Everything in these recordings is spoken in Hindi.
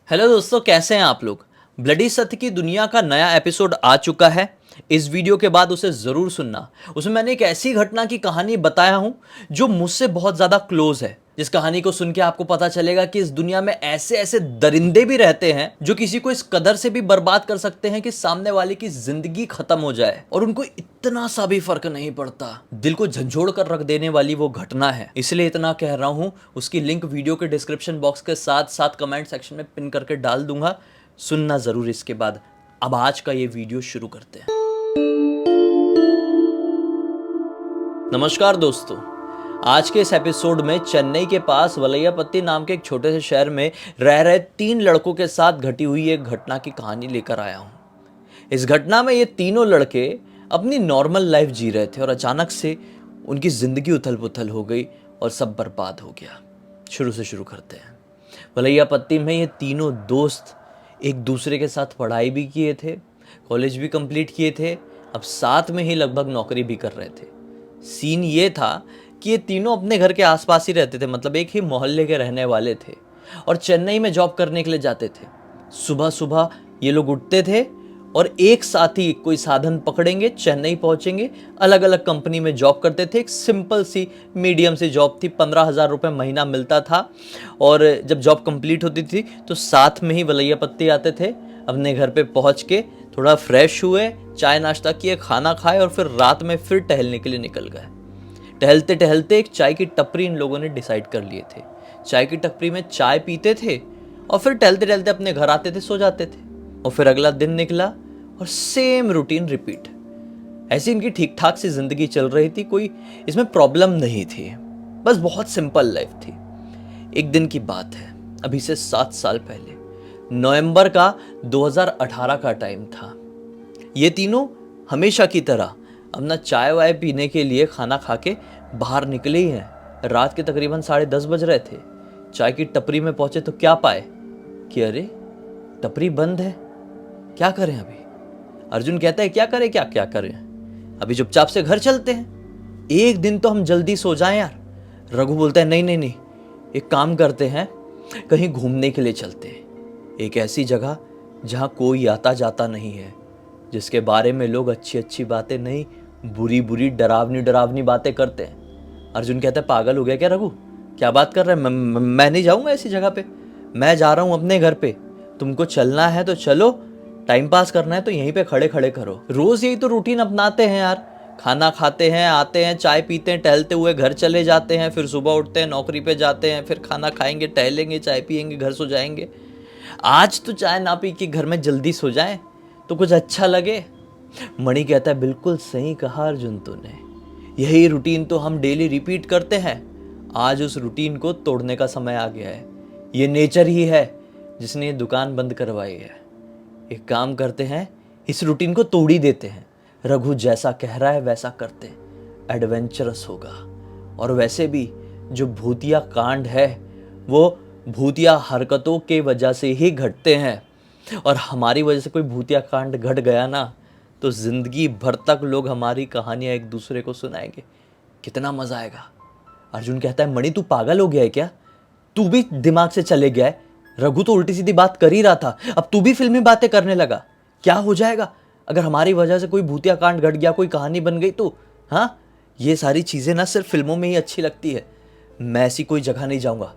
हेलो दोस्तों, कैसे हैं आप लोग। ब्लडी सत्य की दुनिया का नया एपिसोड आ चुका है। इस वीडियो के बाद उसे ज़रूर सुनना। उसमें मैंने एक ऐसी घटना की कहानी बताया हूं जो मुझसे बहुत ज़्यादा क्लोज है। जिस कहानी को सुन के आपको पता चलेगा कि इस दुनिया में ऐसे ऐसे दरिंदे भी रहते हैं जो किसी को इस कदर से भी बर्बाद कर सकते हैं कि सामने वाले की जिंदगी खत्म हो जाए और उनको इतना सा भी फर्क नहीं पड़ता। दिल को झंझोड़ कर रख देने वाली वो घटना है, इसलिए इतना कह रहा हूं। उसकी लिंक वीडियो के डिस्क्रिप्शन बॉक्स के साथ साथ कमेंट सेक्शन में पिन करके डाल दूंगा। सुनना जरूर इसके बाद। अब आज का ये वीडियो शुरू करते हैं। नमस्कार दोस्तों, आज के इस एपिसोड में चेन्नई के पास वलैयापत्ती नाम के एक छोटे से शहर में रह रहे 3 लड़कों के साथ घटी हुई एक घटना की कहानी लेकर आया हूं। इस घटना में ये तीनों लड़के अपनी नॉर्मल लाइफ जी रहे थे और अचानक से उनकी जिंदगी उथल पुथल हो गई और सब बर्बाद हो गया। शुरू से शुरू करते हैं। वलैयापत्ती में ये तीनों दोस्त एक दूसरे के साथ पढ़ाई भी किए थे, कॉलेज भी कंप्लीट किए थे, अब साथ में ही लगभग नौकरी भी कर रहे थे। सीन ये था कि ये तीनों अपने घर के आसपास ही रहते थे, मतलब एक ही मोहल्ले के रहने वाले थे और चेन्नई में जॉब करने के लिए जाते थे। सुबह सुबह ये लोग उठते थे और एक साथ ही कोई साधन पकड़ेंगे, चेन्नई पहुंचेंगे। अलग अलग कंपनी में जॉब करते थे। एक सिंपल सी मीडियम सी जॉब थी, 15,000 रुपये महीना मिलता था। और जब जॉब कंप्लीट होती थी तो साथ में ही वलैयापत्ती आते थे। अपने घर पे पहुंच के थोड़ा फ्रेश हुए, चाय नाश्ता किए, खाना खाए और फिर रात में फिर टहलने के लिए निकल गए। टहलते टहलते एक चाय की टपरी इन लोगों ने डिसाइड कर लिए थे। चाय की टपरी में चाय पीते थे और फिर टहलते टहलते अपने घर आते थे, सो जाते थे। और फिर अगला दिन निकला और सेम रूटीन रिपीट। ऐसी इनकी ठीक ठाक सी जिंदगी चल रही थी, कोई इसमें प्रॉब्लम नहीं थी, बस बहुत सिंपल लाइफ थी। एक दिन की बात है, अभी से 7 साल पहले, नवंबर का 2018 का टाइम था। ये तीनों हमेशा की तरह अपना चाय वाय पीने के लिए खाना खा के बाहर निकले ही हैं। रात के तकरीबन 10:30 बज रहे थे। चाय की टपरी में पहुंचे तो क्या पाए कि अरे टपरी बंद है। क्या करें अभी। अर्जुन कहता है क्या करें, क्या क्या करें, अभी चुपचाप से घर चलते हैं, एक दिन तो हम जल्दी सो जाएं यार। रघु बोलता है नहीं नहीं नहीं, एक काम करते हैं, कहीं घूमने के लिए चलते हैं, एक ऐसी जगह जहां कोई आता जाता नहीं है, जिसके बारे में लोग अच्छी अच्छी बातें नहीं, बुरी बुरी डरावनी डरावनी बातें करते हैं। अर्जुन कहता है पागल हो गया क्या रघु, क्या बात कर रहे हैं, मैं नहीं जाऊंगा ऐसी जगह पे, मैं जा रहा हूं अपने घर पे। तुमको चलना है तो चलो, टाइम पास करना है तो यहीं पे खड़े खड़े करो। रोज यही तो रूटीन अपनाते हैं यार। खाना खाते हैं, आते हैं, चाय पीते हैं, टहलते हुए घर चले जाते हैं, फिर सुबह उठते हैं, नौकरी पे जाते हैं, फिर खाना खाएंगे, टहलेंगे, चाय पियेंगे, घर सो जाएंगे। आज तो चाय ना पी के घर में जल्दी सो जाएं तो कुछ अच्छा लगे। मणि कहता है बिल्कुल सही कहा अर्जुन तूने, यही रूटीन तो हम डेली रिपीट करते हैं। आज उस रूटीन को तोड़ने का समय आ गया है। ये नेचर ही है जिसने ये दुकान बंद करवाई है। एक काम करते हैं, इस रूटीन को तोड़ ही देते हैं। रघु जैसा कह रहा है वैसा करते, एडवेंचरस होगा। और वैसे भी जो भूतिया कांड है वो भूतिया हरकतों के वजह से ही घटते हैं, और हमारी वजह से कोई भूतिया कांड घट गया ना तो जिंदगी भर तक लोग हमारी कहानियां एक दूसरे को सुनाएंगे। कितना मजा आएगा। अर्जुन कहता है मणि तू पागल हो गया है क्या, तू भी दिमाग से चले गया है। रघु तो उल्टी सीधी बात कर ही रहा था, अब तू भी फिल्मी बातें करने लगा। क्या हो जाएगा अगर हमारी वजह से कोई भूतिया कांड घट गया, कोई कहानी बन गई तो। हाँ, ये सारी चीजें ना सिर्फ फिल्मों में ही अच्छी लगती है। मैं ऐसी कोई जगह नहीं जाऊंगा।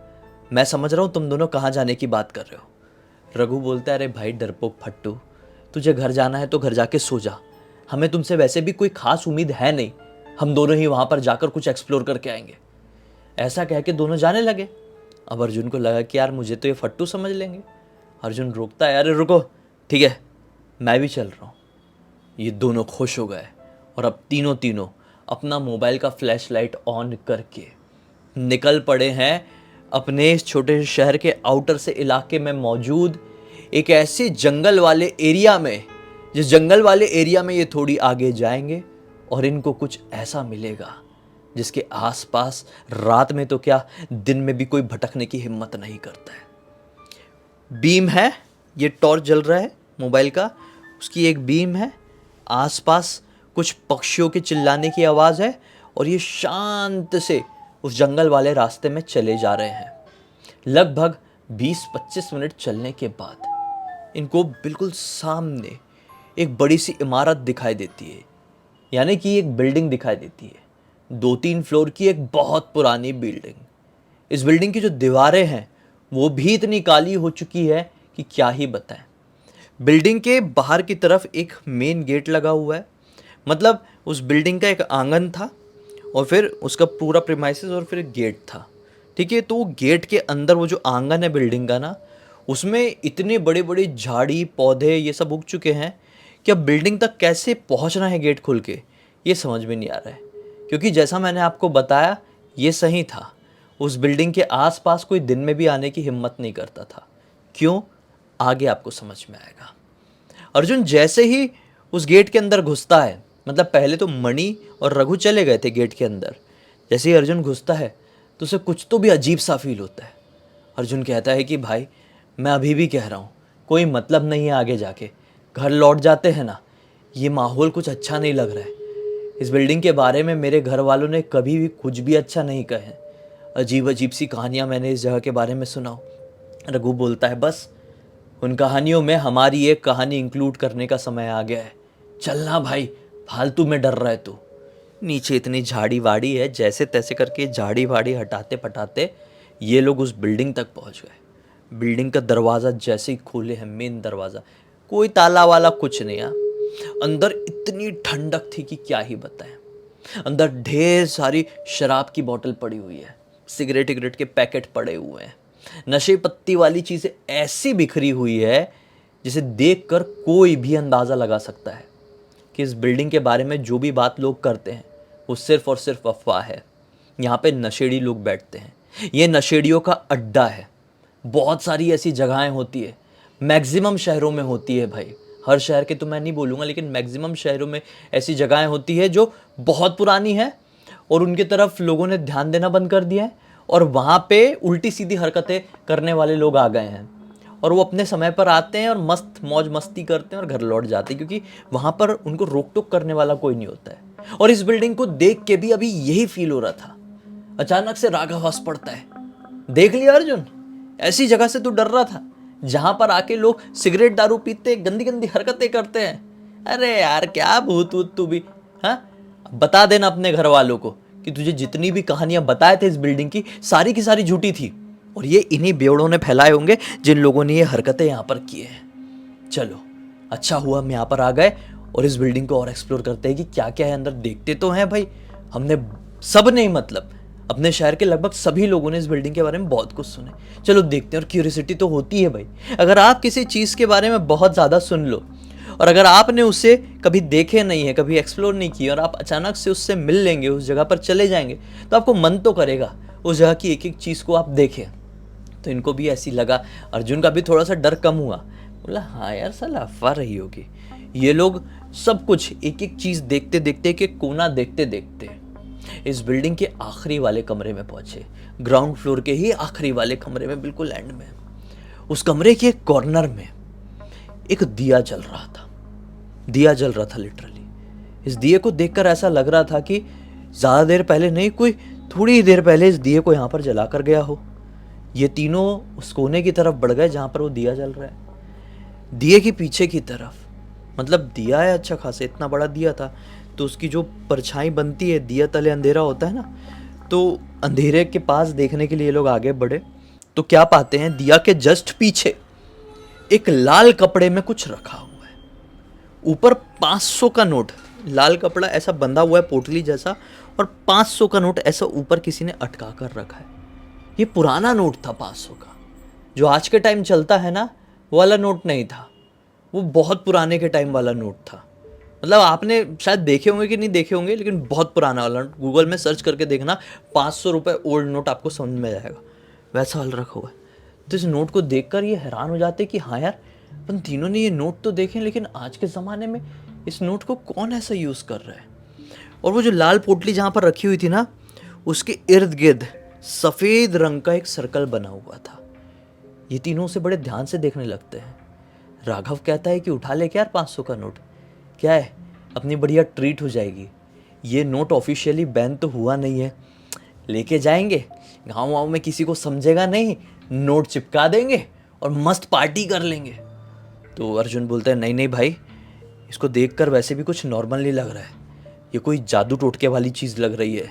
मैं समझ रहा हूं तुम दोनों कहाँ जाने की बात कर रहे हो। रघु बोलता है अरे भाई डरपोक फट्टू, तुझे घर जाना है तो घर जाके सो जा, हमें तुमसे वैसे भी कोई खास उम्मीद है नहीं, हम दोनों ही वहां पर जाकर कुछ एक्सप्लोर करके आएंगे। ऐसा कह के दोनों जाने लगे। अब अर्जुन को लगा कि यार मुझे तो ये फट्टू समझ लेंगे। अर्जुन रोकता है, अरे रुको, ठीक है मैं भी चल रहा हूँ। ये दोनों खुश हो गए और अब तीनों तीनों अपना मोबाइल का फ्लैश लाइट ऑन करके निकल पड़े हैं अपने इस छोटे से शहर के आउटर से इलाके में मौजूद एक ऐसे जंगल वाले एरिया में, जिस जंगल वाले एरिया में ये थोड़ी आगे जाएंगे और इनको कुछ ऐसा मिलेगा जिसके आसपास रात में तो क्या दिन में भी कोई भटकने की हिम्मत नहीं करता है। बीम है, ये टॉर्च जल रहा है मोबाइल का, उसकी एक बीम है, आसपास कुछ पक्षियों के चिल्लाने की आवाज़ है और ये शांत से उस जंगल वाले रास्ते में चले जा रहे हैं। लगभग 20-25 मिनट चलने के बाद इनको बिल्कुल सामने एक बड़ी सी इमारत दिखाई देती है, यानी कि एक बिल्डिंग दिखाई देती है, 2-3 फ्लोर की एक बहुत पुरानी बिल्डिंग। इस बिल्डिंग की जो दीवारें हैं वो भी इतनी काली हो चुकी है कि क्या ही बताएं। बिल्डिंग के बाहर की तरफ एक मेन गेट लगा हुआ है, मतलब उस बिल्डिंग का एक आंगन था और फिर उसका पूरा प्रीमाइसेस और फिर एक गेट था। ठीक है, तो वो गेट के अंदर वो जो आंगन है बिल्डिंग का ना, उसमें इतने बड़े बड़े झाड़ी पौधे ये सब उग चुके हैं कि अब बिल्डिंग तक कैसे पहुंचना है गेट खोल के ये समझ में नहीं आ रहा है। क्योंकि जैसा मैंने आपको बताया ये सही था, उस बिल्डिंग के आसपास कोई दिन में भी आने की हिम्मत नहीं करता था। क्यों, आगे आपको समझ में आएगा। अर्जुन जैसे ही उस गेट के अंदर घुसता है, मतलब पहले तो मणि और रघु चले गए थे गेट के अंदर, जैसे ही अर्जुन घुसता है तो उसे कुछ तो भी अजीब सा फील होता है। अर्जुन कहता है कि भाई मैं अभी भी कह रहा हूँ कोई मतलब नहीं है आगे जाके, घर लौट जाते हैं ना, ये माहौल कुछ अच्छा नहीं लग रहा है। इस बिल्डिंग के बारे में मेरे घर वालों ने कभी भी कुछ भी अच्छा नहीं कहे, अजीब अजीब सी कहानियाँ मैंने इस जगह के बारे में सुना। रघु बोलता है बस उन कहानियों में हमारी एक कहानी इंक्लूड करने का समय आ गया है, चलना भाई, फालतू में डर रहा है तू। नीचे इतनी झाड़ी वाड़ी है, जैसे तैसे करके झाड़ी वाड़ी हटाते पटाते ये लोग उस बिल्डिंग तक पहुंच गए। बिल्डिंग का दरवाज़ा जैसे ही खोले हैं, मेन दरवाज़ा, कोई ताला वाला कुछ नहीं। अंदर इतनी ठंडक थी कि क्या ही बताएं। अंदर ढेर सारी शराब की बोतल पड़ी हुई है, सिगरेट विगरेट के पैकेट पड़े हुए हैं, नशे पत्ती वाली चीज़ें ऐसी बिखरी हुई है जिसे देखकर कोई भी अंदाज़ा लगा सकता है कि इस बिल्डिंग के बारे में जो भी बात लोग करते हैं वो सिर्फ और सिर्फ अफवाह है। यहाँ पे नशेड़ी लोग बैठते हैं, ये नशेड़ियों का अड्डा है। बहुत सारी ऐसी जगहें होती है, मैक्सिमम शहरों में होती है भाई, हर शहर के तो मैं नहीं बोलूँगा, लेकिन मैक्सिमम शहरों में ऐसी जगहें होती है जो बहुत पुरानी है और उनकी तरफ लोगों ने ध्यान देना बंद कर दिया है और वहाँ पे उल्टी सीधी हरकतें करने वाले लोग आ गए हैं और वो अपने समय पर आते हैं और मस्त मौज मस्ती करते हैं और घर लौट जाते हैं, क्योंकि वहाँ पर उनको रोक टोक करने वाला कोई नहीं होता है। और इस बिल्डिंग को देख के भी अभी यही फील हो रहा था। अचानक से राघव हंस पड़ता है, देख लिया अर्जुन, ऐसी जगह से तू डर रहा था जहां पर आके लोग सिगरेट दारू पीते गंदी गंदी हरकतें करते हैं। अरे यार क्या भूत वूत तू भी, हाँ बता देना अपने घर वालों को कि तुझे जितनी भी कहानियां बताए थे इस बिल्डिंग की सारी झूठी थी और ये इन्हीं बेवड़ों ने फैलाए होंगे जिन लोगों ने ये हरकतें यहाँ पर की हैं। चलो अच्छा हुआ हम यहाँ पर आ गए और इस बिल्डिंग को और एक्सप्लोर करते हैं कि क्या क्या है अंदर। देखते तो हैं भाई, हमने सब नहीं, मतलब अपने शहर के लगभग सभी लोगों ने इस बिल्डिंग के बारे में बहुत कुछ सुने। चलो देखते हैं। और क्यूरियोसिटी तो होती है भाई, अगर आप किसी चीज़ के बारे में बहुत ज़्यादा सुन लो और अगर आपने उसे कभी देखे नहीं है, कभी एक्सप्लोर नहीं किया और आप अचानक से उससे मिल लेंगे, उस जगह पर चले जाएंगे, तो आपको मन तो करेगा उस जगह की एक एक चीज़ को आप देखें। तो इनको भी ऐसी लगा, अर्जुन का भी थोड़ा सा डर कम हुआ, बोला हाँ यार साला अफवाह रही होगी। ये लोग सब कुछ एक एक चीज़ देखते देखते, एक एक कोना देखते देखते इस बिल्डिंग के आखिरी वाले कमरे में पहुंचे, ग्राउंड फ्लोर के ही आखिरी वाले कमरे में, बिल्कुल एंड में। उस कमरे के एक कॉर्नर में एक दिया जल रहा था, दिया जल रहा था लिटरली। इस दिए को देखकर ऐसा लग रहा था कि ज़्यादा देर पहले नहीं, कोई थोड़ी देर पहले इस दिए को यहाँ पर जला कर गया हो। ये तीनों उस कोने की तरफ बढ़ गए जहाँ पर वो दिया जल रहा है। दिए के पीछे की तरफ, मतलब दिया है अच्छा खासा, इतना बड़ा दिया था, तो उसकी जो परछाई बनती है, दिया तले अंधेरा होता है ना, तो अंधेरे के पास देखने के लिए लोग आगे बढ़े तो क्या पाते हैं, दिया के जस्ट पीछे एक लाल कपड़े में कुछ रखा हुआ है। ऊपर 500 का नोट, लाल कपड़ा ऐसा बंधा हुआ है पोटली जैसा, और 500 का नोट ऐसा ऊपर किसी ने अटका कर रखा है। ये पुराना नोट था 500 का, जो आज के टाइम चलता है ना, वो वाला नोट नहीं था, वो बहुत पुराने के टाइम वाला नोट था। मतलब आपने शायद देखे होंगे कि नहीं देखे होंगे, लेकिन बहुत पुराना वाला। गूगल में सर्च करके देखना, 500 रुपये ओल्ड नोट, आपको समझ में आएगा, वैसा हाल रखा हुआ है। तो इस नोट को देखकर ये हैरान हो जाते कि हाँ यार, अपन तीनों ने ये नोट तो देखे, लेकिन आज के ज़माने में इस नोट को कौन ऐसा यूज़ कर रहा है। और वो जो लाल पोटली जहाँ पर रखी हुई थी ना, उसके इर्द गिर्द सफ़ेद रंग का एक सर्कल बना हुआ था। ये तीनों उसे बड़े ध्यान से देखने लगते हैं। राघव कहता है कि उठा ले क्या यार 500 का नोट, क्या है, अपनी बढ़िया ट्रीट हो जाएगी। ये नोट ऑफिशियली बैन तो हुआ नहीं है, लेके जाएंगे, गाँव वाँव में किसी को समझेगा नहीं, नोट चिपका देंगे और मस्त पार्टी कर लेंगे। तो अर्जुन बोलता है नहीं नहीं भाई, इसको देखकर वैसे भी कुछ नॉर्मल नहीं लग रहा है, ये कोई जादू टोटके वाली चीज़ लग रही है।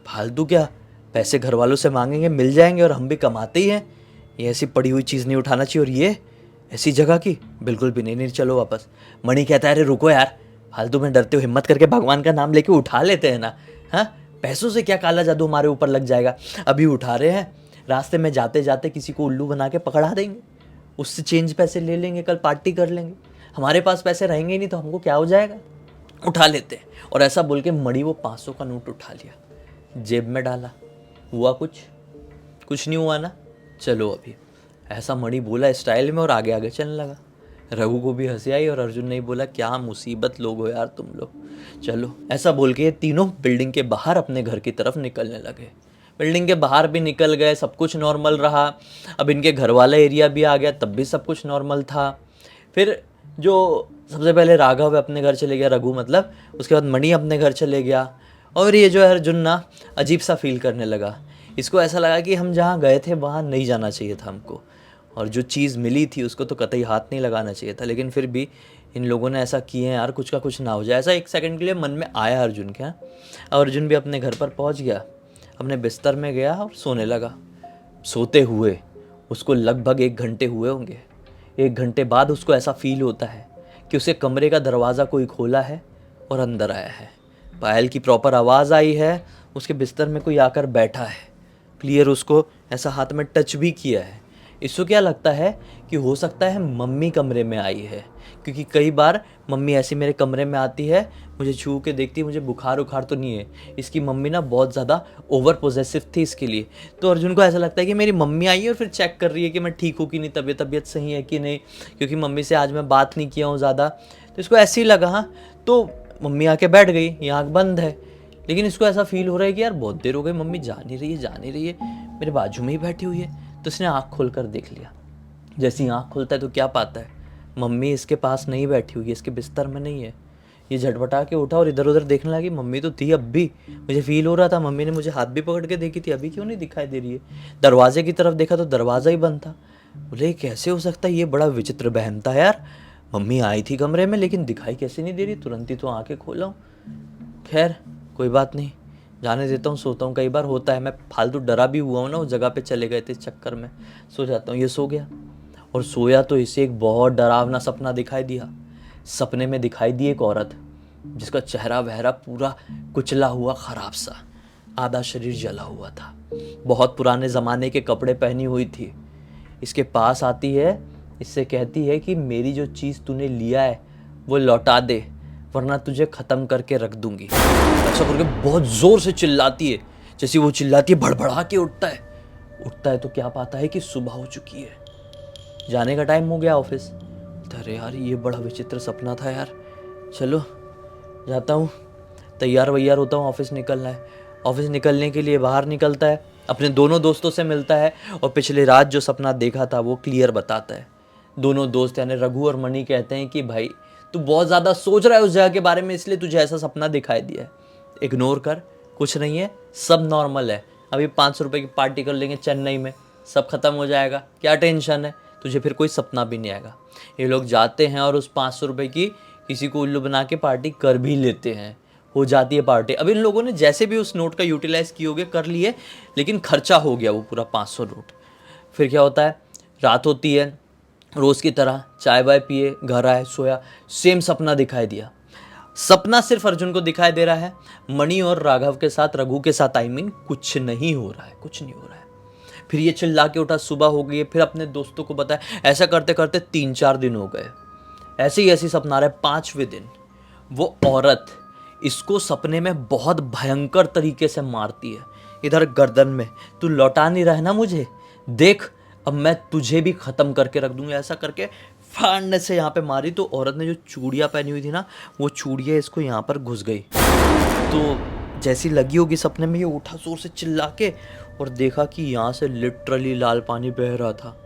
फालतू क्या, पैसे घर वालों से मांगेंगे मिल जाएंगे और हम भी कमाते ही हैं, ये ऐसी पड़ी हुई चीज़ नहीं उठाना चाहिए। और ये ऐसी जगह की बिल्कुल भी नहीं, नहीं चलो वापस। मणि कहता है अरे रुको यार, फालतू में डरते हो, हिम्मत करके भगवान का नाम लेके उठा लेते हैं ना। हाँ, पैसों से क्या काला जादू हमारे ऊपर लग जाएगा, अभी उठा रहे हैं, रास्ते में जाते जाते किसी को उल्लू बना के पकड़ा देंगे, उससे चेंज पैसे ले लेंगे, कल पार्टी कर लेंगे, हमारे पास पैसे रहेंगे ही नहीं तो हमको क्या हो जाएगा, उठा लेते हैं। और ऐसा बोल के मणि वो 500 का नोट उठा लिया, जेब में डाला। हुआ कुछ नहीं हुआ ना, चलो अभी, ऐसा मणि बोला स्टाइल में और आगे आगे चलने लगा। रघु को भी हंसी आई और अर्जुन ने ही बोला क्या मुसीबत लोग हो यार तुम लोग, चलो। ऐसा बोल के ये तीनों बिल्डिंग के बाहर अपने घर की तरफ निकलने लगे। बिल्डिंग के बाहर भी निकल गए, सब कुछ नॉर्मल रहा। अब इनके घर वाला एरिया भी आ गया, तब भी सब कुछ नॉर्मल था। फिर जो सबसे पहले राघव अपने घर चले गया, रघु मतलब, उसके बाद मणि अपने घर चले गया। और ये जो है अर्जुन ना अजीब सा फील करने लगा। इसको ऐसा लगा कि हम जहाँ गए थे वहाँ नहीं जाना चाहिए था हमको, और जो चीज़ मिली थी उसको तो कतई हाथ नहीं लगाना चाहिए था, लेकिन फिर भी इन लोगों ने ऐसा किए हैं यार, कुछ का कुछ ना हो जाए, ऐसा एक सेकंड के लिए मन में आया अर्जुन के। और अर्जुन भी अपने घर पर पहुंच गया, अपने बिस्तर में गया और सोने लगा। सोते हुए उसको लगभग 1 घंटे हुए होंगे। 1 घंटे बाद उसको ऐसा फील होता है कि उसके कमरे का दरवाज़ा कोई खोला है और अंदर आया है। पायल की प्रॉपर आवाज़ आई है, उसके बिस्तर में कोई आकर बैठा है, क्लियर उसको ऐसा हाथ में टच भी किया है। इसको क्या लगता है कि हो सकता है मम्मी कमरे में आई है, क्योंकि कई बार मम्मी ऐसी मेरे कमरे में आती है, मुझे छू के देखती है, मुझे बुखार उखार तो नहीं है। इसकी मम्मी ना बहुत ज़्यादा ओवर पोजेसिव थी इसके लिए। तो अर्जुन को ऐसा लगता है कि मेरी मम्मी आई है और फिर चेक कर रही है कि मैं ठीक हूँ कि नहीं, तबीयत सही है कि नहीं, क्योंकि मम्मी से आज मैं बात नहीं किया हूँ ज़्यादा। तो इसको ऐसे ही लगा। हाँ, तो मम्मी आके बैठ गई, ये आँख बंद है, लेकिन इसको ऐसा फील हो रहा है कि यार बहुत देर हो गई, मम्मी जा नहीं रही है, मेरे बाजू में ही बैठी हुई है। तो इसने आँख खोल कर देख लिया। जैसे ही आँख खोलता है तो क्या पाता है, मम्मी इसके पास नहीं बैठी हुई है, इसके बिस्तर में नहीं है। ये झटपटा के उठा और इधर उधर देखने लगी, मम्मी तो थी अब भी, मुझे फील हो रहा था मम्मी ने मुझे हाथ भी पकड़ के देखी थी, अभी क्यों नहीं दिखाई दे रही है। दरवाजे की तरफ देखा तो दरवाज़ा ही बंद था। बोले कैसे हो सकता है, ये बड़ा विचित्र बहम था यार, मम्मी आई थी कमरे में लेकिन दिखाई कैसे नहीं दे रही, तुरंत ही तो आँखें खोला हूँ। खैर कोई बात नहीं, जाने देता हूँ, सोता हूँ। कई बार होता है, मैं फालतू डरा भी हुआ हूँ ना, उस जगह पे चले गए थे इस चक्कर में, सो जाता हूँ। ये सो गया और सोया तो इसे एक बहुत डरावना सपना दिखाई दिया। सपने में दिखाई दी एक औरत जिसका चेहरा वहरा पूरा कुचला हुआ, ख़राब सा, आधा शरीर जला हुआ था, बहुत पुराने ज़माने के कपड़े पहनी हुई थी। इसके पास आती है, इससे कहती है कि मेरी जो चीज़ तूने लिया है वो लौटा दे, वरना तुझे ख़त्म करके रख दूंगी। ऐसा करके बहुत ज़ोर से चिल्लाती है। जैसे वो चिल्लाती है भड़बड़ा के उठता है तो क्या पाता है कि सुबह हो चुकी है, जाने का टाइम हो गया ऑफिस। अरे यार ये बड़ा विचित्र सपना था यार, चलो जाता हूँ, तैयार वैयार होता हूँ, ऑफिस निकलना है। ऑफिस निकलने के लिए बाहर निकलता है, अपने दोनों दोस्तों से मिलता है और पिछले रात जो सपना देखा था वो क्लियर बताता है। दोनों दोस्त यानी रघु और मणि कहते हैं कि भाई तू बहुत ज़्यादा सोच रहा है उस जगह के बारे में, इसलिए तुझे ऐसा सपना दिखाई दिया है। इग्नोर कर, कुछ नहीं है, सब नॉर्मल है। अभी 500 रुपये की पार्टी कर लेंगे चेन्नई में, सब खत्म हो जाएगा, क्या टेंशन है, तुझे फिर कोई सपना भी नहीं आएगा। ये लोग जाते हैं और उस 500 रुपये की किसी को उल्लू बना के पार्टी कर भी लेते हैं, हो जाती है पार्टी। अब इन लोगों ने जैसे भी उस नोट का यूटिलाइज़ किए होगे, कर लिए, लेकिन खर्चा हो गया वो पूरा 500 नोट। फिर क्या होता है, रात होती है, रोज़ की तरह चाय वाय पिए, घर आए, सोया, सेम सपना दिखाई दिया। सपना सिर्फ अर्जुन को दिखाई दे रहा है, मणि और राघव के साथ, रघु के साथ आई मीन कुछ नहीं हो रहा है, कुछ नहीं हो रहा है। फिर ये चिल्ला के उठा, सुबह हो गई, फिर अपने दोस्तों को बताया। ऐसा करते करते 3-4 दिन हो गए, ऐसे ही सपना रहे। 5वें दिन वो औरत इसको सपने में बहुत भयंकर तरीके से मारती है, इधर गर्दन में, तू लौटा नहीं रहा है ना मुझे, देख अब मैं तुझे भी ख़त्म करके रख दूंगा। ऐसा करके फाड़ने से यहाँ पे मारी तो औरत ने जो चूड़ियाँ पहनी हुई थी ना, वो चूड़ियाँ इसको यहाँ पर घुस गई। तो जैसी लगी होगी सपने में, ये उठा जोर से चिल्ला के और देखा कि यहाँ से लिटरली लाल पानी बह रहा था।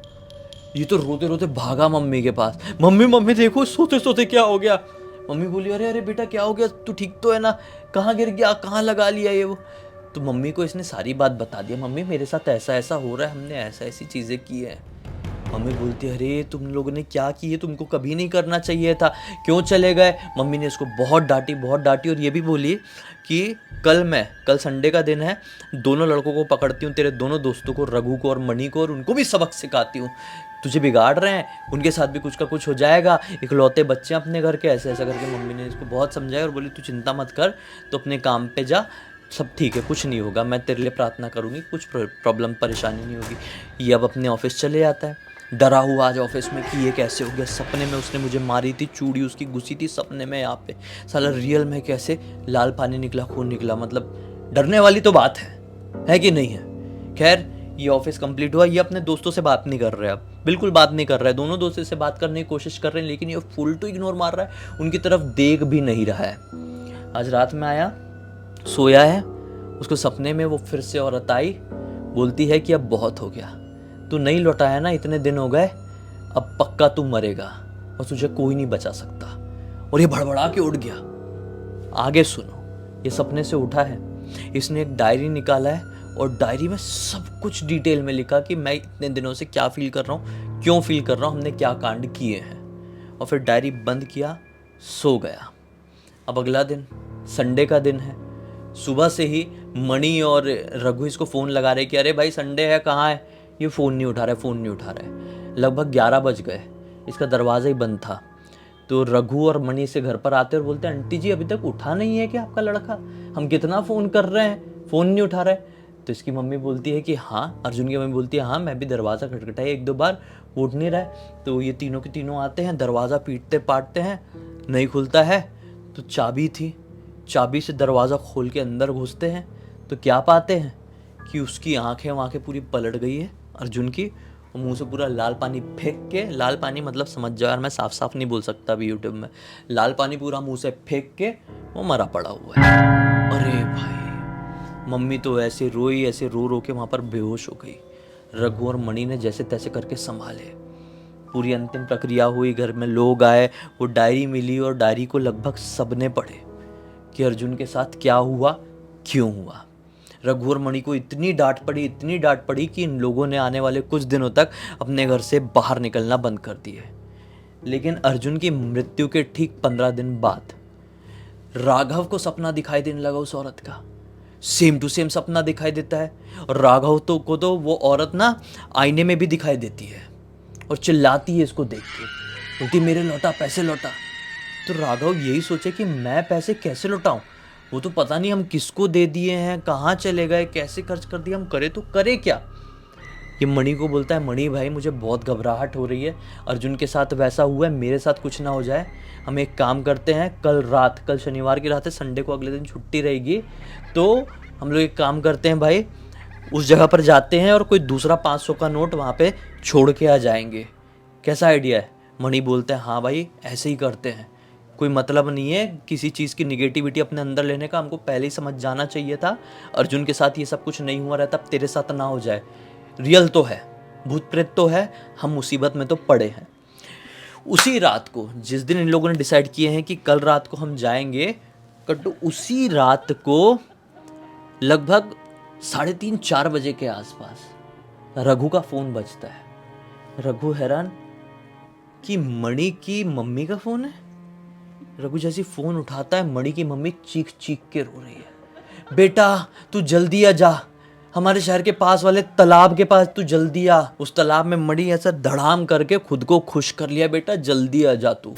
ये तो रोते रोते भागा मम्मी के पास, मम्मी देखो सोते सोते क्या हो गया। मम्मी बोली अरे अरे बेटा क्या हो गया, तू ठीक तो है ना, कहाँ गिर गया, कहाँ लगा लिया ये वो। तो मम्मी को इसने सारी बात बता दिया, मम्मी मेरे साथ ऐसा ऐसा हो रहा है, हमने ऐसा ऐसी चीज़ें की है। मम्मी बोलती है अरे तुम लोगों ने क्या की है, तुमको कभी नहीं करना चाहिए था, क्यों चले गए। मम्मी ने इसको बहुत डांटी और ये भी बोली कि कल संडे का दिन है, दोनों लड़कों को पकड़ती हूँ, तेरे दोनों दोस्तों को, रघु को और मणि को, और उनको भी सबक सिखाती हूँ। तुझे बिगाड़ रहे हैं, उनके साथ भी कुछ का कुछ हो जाएगा, इकलौते बच्चे अपने घर के, ऐसे ऐसा करके मम्मी ने इसको बहुत समझाया और बोली तू चिंता मत कर, तो अपने काम पे जा, सब ठीक है, कुछ नहीं होगा, मैं तेरे लिए प्रार्थना करूँगी, कुछ प्रॉब्लम परेशानी नहीं होगी। ये अब अपने ऑफिस चले जाता है, डरा हुआ आज ऑफिस में कि ये कैसे हो गया, सपने में उसने मुझे मारी थी, चूड़ी उसकी घुसी थी सपने में यहाँ पे, साला रियल में कैसे लाल पानी निकला, खून निकला, मतलब डरने वाली तो बात है कि नहीं है। खैर ये ऑफिस कंप्लीट हुआ, ये अपने दोस्तों से बात नहीं कर रहे, अब बिल्कुल बात नहीं कर रहा है, दोनों दोस्तों से बात करने की कोशिश कर रहे हैं, लेकिन ये फुल टू इग्नोर मार रहा है, उनकी तरफ देख भी नहीं रहा है। आज रात में आया, सोया है, उसको सपने में वो फिर से औरत आई, बोलती है कि अब बहुत हो गया, तू नहीं लौटाया ना, इतने दिन हो गए, अब पक्का तू मरेगा और तुझे कोई नहीं बचा सकता। और ये भड़बड़ा के उठ गया। आगे सुनो, ये सपने से उठा है, इसने एक डायरी निकाला है और डायरी में सब कुछ डिटेल में लिखा कि मैं इतने दिनों से क्या फील कर रहा हूँ, क्यों फील कर रहा हूँ, हमने क्या कांड किए हैं। और फिर डायरी बंद किया, सो गया। अब अगला दिन संडे का दिन है, सुबह से ही मणि और रघु इसको फ़ोन लगा रहे कि अरे भाई संडे है, कहाँ है। ये फ़ोन नहीं उठा रहा है। लगभग 11 बज गए, इसका दरवाज़ा ही बंद था। तो रघु और मणि से घर पर आते और बोलते हैं आंटी जी अभी तक उठा नहीं है क्या आपका लड़का, हम कितना फ़ोन कर रहे हैं, फ़ोन नहीं उठा रहा है। तो इसकी मम्मी बोलती है कि हाँ, अर्जुन की मम्मी बोलती है हाँ मैं भी दरवाज़ा खटखटाया 1-2 बार, वो उठ नहीं रहा है। तो ये तीनों के तीनों आते हैं, दरवाज़ा पीटते पाटते हैं, नहीं खुलता है। तो चाबी थी, चाबी से दरवाज़ा खोल के अंदर घुसते हैं तो क्या पाते हैं कि उसकी आंखें पूरी पलट गई है अर्जुन की, और मुंह से पूरा लाल पानी फेंक के, लाल पानी मतलब समझ जाओ यार, मैं साफ साफ नहीं बोल सकता अभी यूट्यूब में, लाल पानी पूरा मुंह से फेंक के वो मरा पड़ा हुआ है। अरे भाई, मम्मी तो ऐसे रोई, ऐसे रो रो के वहाँ पर बेहोश हो गई। रघु और मणि ने जैसे तैसे करके संभाले, पूरी अंतिम प्रक्रिया हुई, घर में लोग आए, वो डायरी मिली और डायरी को लगभग सबने पढ़े कि अर्जुन के साथ क्या हुआ, क्यों हुआ। रघु और मणि को इतनी डांट पड़ी कि इन लोगों ने आने वाले कुछ दिनों तक अपने घर से बाहर निकलना बंद कर दिए। लेकिन अर्जुन की मृत्यु के ठीक 15 दिन बाद राघव को सपना दिखाई देने लगा उस औरत का, सेम टू सेम सपना दिखाई देता है। और राघव को तो वो औरत ना आईने में भी दिखाई देती है और चिल्लाती है इसको देख के, बोलती मेरे लौटा, पैसे लौटा। तो राघव यही सोचे कि मैं पैसे कैसे लौटाऊं, वो तो पता नहीं हम किसको दे दिए हैं, कहाँ चले गए, कैसे खर्च कर दिया, हम करे तो करे क्या। ये मणि को बोलता है मणि भाई मुझे बहुत घबराहट हो रही है, अर्जुन के साथ वैसा हुआ है, मेरे साथ कुछ ना हो जाए। हम एक काम करते हैं, कल शनिवार की रात है, संडे को अगले दिन छुट्टी रहेगी, तो हम लोग एक काम करते हैं भाई, उस जगह पर जाते हैं और कोई दूसरा 500 का नोट वहाँ पे छोड़ के आ जाएंगे, कैसा आइडिया है। मणि बोलते हैं हाँ भाई ऐसे ही करते हैं, कोई मतलब नहीं है किसी चीज़ की निगेटिविटी अपने अंदर लेने का, हमको पहले ही समझ जाना चाहिए था अर्जुन के साथ ये सब कुछ नहीं हुआ रहता, अब तेरे साथ ना हो जाए। रियल तो है, भूत प्रेत तो है, हम मुसीबत में तो पड़े हैं। उसी रात को जिस दिन इन लोगों ने डिसाइड किए हैं कि कल रात को हम जाएंगे, तो उसी रात को लगभग 3:30-4 बजे के आसपास रघु का फ़ोन बजता है। रघु हैरान कि मणि की मम्मी का फ़ोन है। रघु जैसी फ़ोन उठाता है, मणि की मम्मी चीख चीख के रो रही है, बेटा तू जल्दी आ जा, हमारे शहर के पास वाले तालाब के पास तू जल्दी आ। उस तालाब में मणि ऐसा धड़ाम करके खुद को खुश कर लिया, बेटा जल्दी आ जा तू।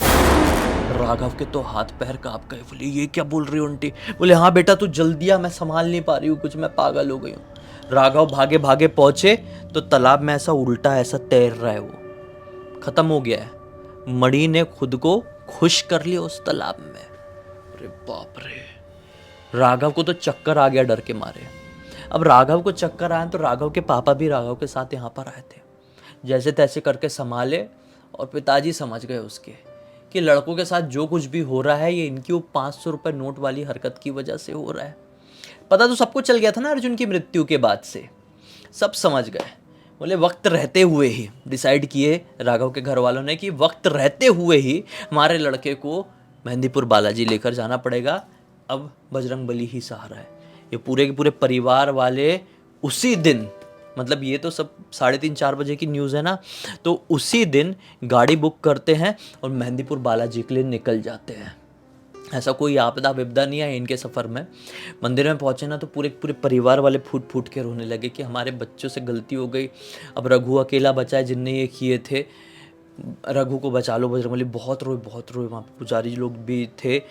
राघव के तो हाथ पैर कांप गए, बोले ये क्या बोल रही हो आंटी। बोले हाँ बेटा तू जल्दी आ, मैं संभाल नहीं पा रही हूँ कुछ, मैं पागल हो गई हूँ। राघव भागे भागे पहुंचे तो तालाब में ऐसा उल्टा ऐसा तैर रहा है, वो खत्म हो गया है। मणि ने खुद को खुश कर लिया उस तालाब में। अरे बाप रे, राघव को तो चक्कर आ गया डर के मारे। अब राघव को चक्कर आया तो राघव के पापा भी राघव के साथ यहाँ पर आए थे, जैसे तैसे करके संभाले, और पिताजी समझ गए उसके कि लड़कों के साथ जो कुछ भी हो रहा है ये इनकी वो 500 रुपये नोट वाली हरकत की वजह से हो रहा है। पता तो सबको चल गया था ना अर्जुन की मृत्यु के बाद से, सब समझ गए। बोले वक्त रहते हुए ही डिसाइड किए राघव के घर वालों ने कि वक्त रहते हुए ही हमारे लड़के को मेहंदीपुर बालाजी लेकर जाना पड़ेगा, अब बजरंगबली ही सहारा है। ये पूरे के पूरे परिवार वाले उसी दिन, मतलब ये तो सब 3:30-4 बजे की न्यूज़ है ना, तो उसी दिन गाड़ी बुक करते हैं और मेहंदीपुर बालाजी के लिए निकल जाते हैं। ऐसा कोई आपदा विपदा नहीं है इनके सफ़र में। मंदिर में पहुँचे ना तो पूरे पूरे परिवार वाले फूट फूट के रोने लगे कि हमारे बच्चों से गलती हो गई, अब रघु अकेला बचा है जिनने ये किए थे, रघु को बचा लो बजरंगबली। बहुत रोए। वहाँ पे पुजारी लोग भी थे,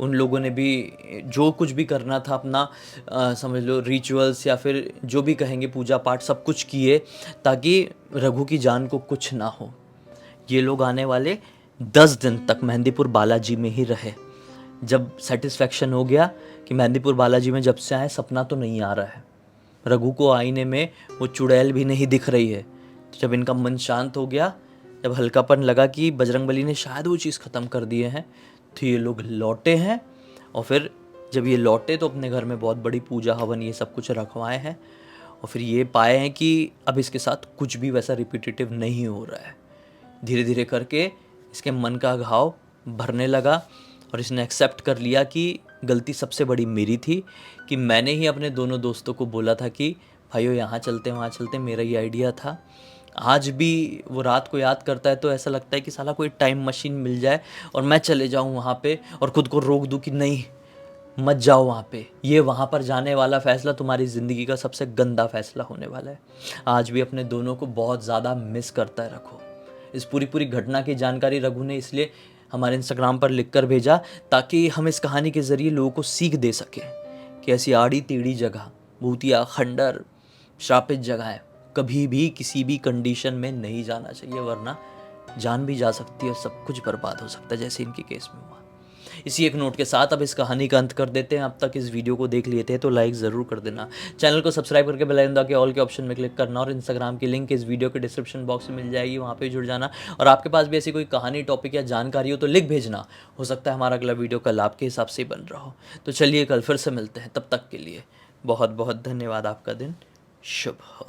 उन लोगों ने भी जो कुछ भी करना था अपना समझ लो रिचुअल्स या फिर जो भी कहेंगे पूजा पाठ सब कुछ किए ताकि रघु की जान को कुछ ना हो। ये लोग आने वाले 10 दिन तक मेहंदीपुर बालाजी में ही रहे। जब सेटिस्फेक्शन हो गया कि मेहंदीपुर बालाजी में जब से आए सपना तो नहीं आ रहा है, रघु को आईने में वो चुड़ैल भी नहीं दिख रही है, तो जब इनका मन शांत हो गया, जब हल्कापन लगा कि बजरंगबली ने शायद वो चीज़ ख़त्म कर दिए हैं, तो ये लोग लौटे हैं। और फिर जब ये लौटे तो अपने घर में बहुत बड़ी पूजा हवन ये सब कुछ रखवाए हैं और फिर ये पाए हैं कि अब इसके साथ कुछ भी वैसा रिपीटेटिव नहीं हो रहा है। धीरे धीरे करके इसके मन का घाव भरने लगा और इसने एक्सेप्ट कर लिया कि गलती सबसे बड़ी मेरी थी कि मैंने ही अपने दोनों दोस्तों को बोला था कि भाइयों यहाँ चलते वहाँ चलते, मेरा ये आइडिया था। आज भी वो रात को याद करता है तो ऐसा लगता है कि साला कोई टाइम मशीन मिल जाए और मैं चले जाऊँ वहाँ पे और ख़ुद को रोक दूँ कि नहीं मत जाओ वहाँ पे, ये वहाँ पर जाने वाला फ़ैसला तुम्हारी ज़िंदगी का सबसे गंदा फ़ैसला होने वाला है। आज भी अपने दोनों को बहुत ज़्यादा मिस करता है रघु। इस पूरी घटना की जानकारी रघु ने इसलिए हमारे इंस्टाग्राम पर लिख कर भेजा ताकि हम इस कहानी के ज़रिए लोगों को सीख दे सकें कि ऐसी आड़ी टेढ़ी जगह, भूतिया खंडर, श्रापित जगह है, कभी भी किसी भी कंडीशन में नहीं जाना चाहिए, वरना जान भी जा सकती है, सब कुछ बर्बाद हो सकता है जैसे इनके केस में हुआ। इसी एक नोट के साथ अब इस कहानी का अंत कर देते हैं। अब तक इस वीडियो को देख लिए थे तो लाइक ज़रूर कर देना, चैनल को सब्सक्राइब करके बेल आइकन दबा के ऑल के ऑप्शन में क्लिक करना और इंस्टाग्राम की लिंक इस वीडियो के डिस्क्रिप्शन बॉक्स में मिल जाएगी, वहाँ पे जुड़ जाना। और आपके पास भी ऐसी कोई कहानी, टॉपिक या जानकारी हो तो लिख भेजना, हो सकता है हमारा अगला वीडियो कल आपके हिसाब से ही बन रहा हो। तो चलिए कल फिर से मिलते हैं, तब तक के लिए बहुत बहुत धन्यवाद। आपका दिन शुभ हो।